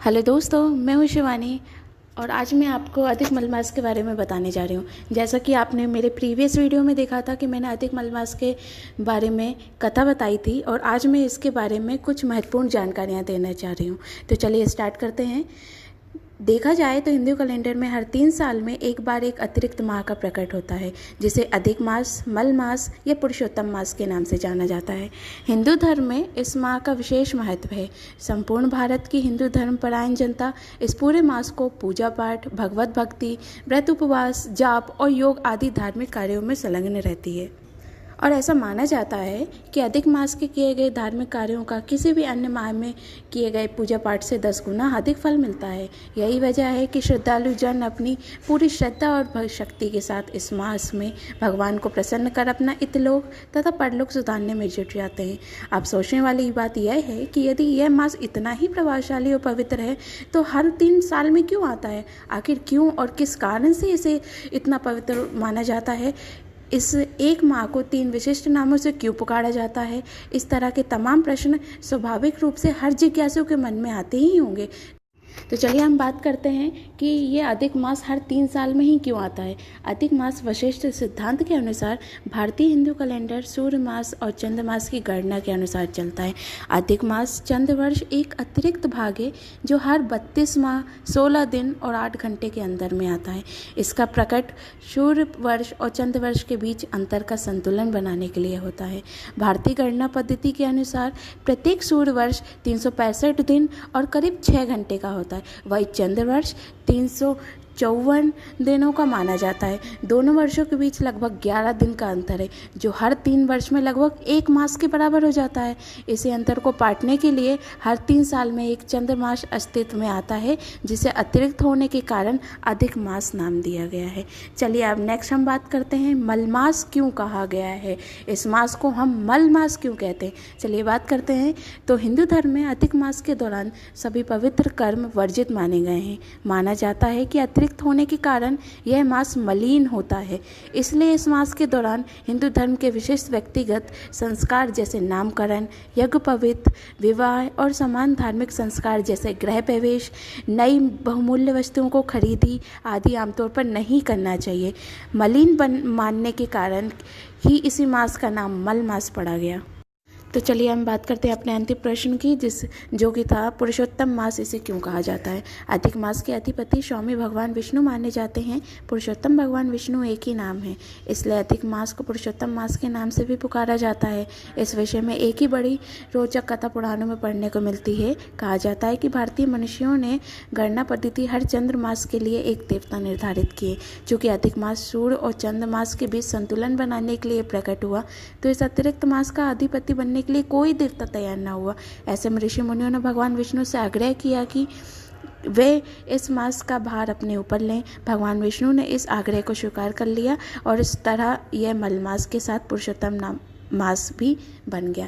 Hello दोस्तों, मैं हूँ शिवानी और आज मैं आपको अधिक मलमास के बारे में बताने जा रही हूँ। जैसा कि आपने मेरे प्रीवियस वीडियो में देखा था कि मैंने अधिक मलमास के बारे में कथा बताई थी और आज मैं इसके बारे में कुछ महत्वपूर्ण जानकारियाँ देना चाह रही हूँ। तो चलिए स्टार्ट करते हैं। देखा जाए तो हिंदू कैलेंडर में हर 3 साल में एक बार एक अतिरिक्त माह का प्रकट होता है, जिसे अधिक मास, मल मास या पुरुषोत्तम मास के नाम से जाना जाता है। हिंदू धर्म में इस माह का विशेष महत्व है। संपूर्ण भारत की हिंदू धर्मपरायण जनता इस पूरे मास को पूजा पाठ, भगवत भक्ति, व्रत उपवास, जाप और योग आदि धार्मिक कार्यों में संलग्न रहती है और ऐसा माना जाता है कि अधिक मास के किए गए धार्मिक कार्यों का किसी भी अन्य माह में किए गए पूजा पाठ से 10 गुना अधिक फल मिलता है। यही वजह है कि श्रद्धालु जन अपनी पूरी श्रद्धा और शक्ति के साथ इस मास में भगवान को प्रसन्न कर अपना इतलोक तथा परलोक सुधारने में जुट जाते हैं। अब सोचने वाली बात यह है कि यदि यह मास इतना ही प्रभावशाली और पवित्र है तो हर 3 साल में क्यों आता है? आखिर क्यों और किस कारण से इसे इतना पवित्र माना जाता है? इस एक माह को 3 विशिष्ट नामों से क्यों पुकारा जाता है? इस तरह के तमाम प्रश्न स्वाभाविक रूप से हर जिज्ञासु के मन में आते ही होंगे। तो चलिए हम बात करते हैं कि ये अधिक मास हर 3 साल में ही क्यों आता है। अधिक मास वशिष्ठ सिद्धांत के अनुसार भारतीय हिंदू कैलेंडर सूर्य मास और चंद्र मास की गणना के अनुसार चलता है। अधिक मास चंद्र वर्ष एक अतिरिक्त भाग है जो हर 32 माह 16 दिन और 8 घंटे के अंदर में आता है। इसका प्रकट सूर्य वर्ष और चंद्र वर्ष के बीच अंतर का संतुलन बनाने के लिए होता है। भारतीय गणना पद्धति के अनुसार प्रत्येक सूर्य वर्ष 365 दिन और करीब 6 घंटे का होता है। वही चंद्र वर्ष 354 दिनों का माना जाता है। दोनों वर्षों के बीच लगभग 11 दिन का अंतर है, जो हर 3 वर्ष में लगभग 1 मास के बराबर हो जाता है। इसी अंतर को पाटने के लिए हर 3 साल में एक चंद्र मास अस्तित्व में आता है, जिसे अतिरिक्त होने के कारण अधिक मास नाम दिया गया है। चलिए अब नेक्स्ट हम बात करते हैं मल मास क्यों कहा गया है। इस मास को हम मल मास क्यों कहते हैं? चलिए बात करते हैं। तो हिंदू धर्म में अधिक मास के दौरान सभी पवित्र कर्म वर्जित माने गए हैं। माना जाता है कि अतिरिक्त होने के कारण यह मास मलिन होता है। इसलिए इस मास के दौरान हिंदू धर्म के विशिष्ट व्यक्तिगत संस्कार जैसे नामकरण, यज्ञोपवीत, विवाह और समान धार्मिक संस्कार जैसे गृह प्रवेश, नई बहुमूल्य वस्तुओं को खरीदी आदि आमतौर पर नहीं करना चाहिए। मलिन मानने के कारण ही इसी मास का नाम मल मास पड़ा गया। तो चलिए हम बात करते हैं अपने अंतिम प्रश्न की, जो कि था पुरुषोत्तम मास इसे क्यों कहा जाता है। अधिक मास के अधिपति स्वामी भगवान विष्णु माने जाते हैं। पुरुषोत्तम भगवान विष्णु एक ही नाम है, इसलिए अधिक मास को पुरुषोत्तम मास के नाम से भी पुकारा जाता है। इस विषय में एक ही बड़ी रोचक कथा पुराणों में पढ़ने को मिलती है। कहा जाता है कि भारतीय मनुष्यों ने गणना पद्धति हर चंद्र मास के लिए एक देवता निर्धारित किए। चूँकि अधिक मास सूर्य और चंद्र मास के बीच संतुलन बनाने के लिए प्रकट हुआ, तो इस अतिरिक्त मास का अधिपति बनने के लिए कोई देवता तैयार न हुआ। ऐसे में ऋषि मुनियों ने भगवान विष्णु से आग्रह किया कि वे इस मास का भार अपने ऊपर लें। भगवान विष्णु ने इस आग्रह को स्वीकार कर लिया और इस तरह यह मल मास के साथ पुरुषोत्तम नाम मास भी बन गया।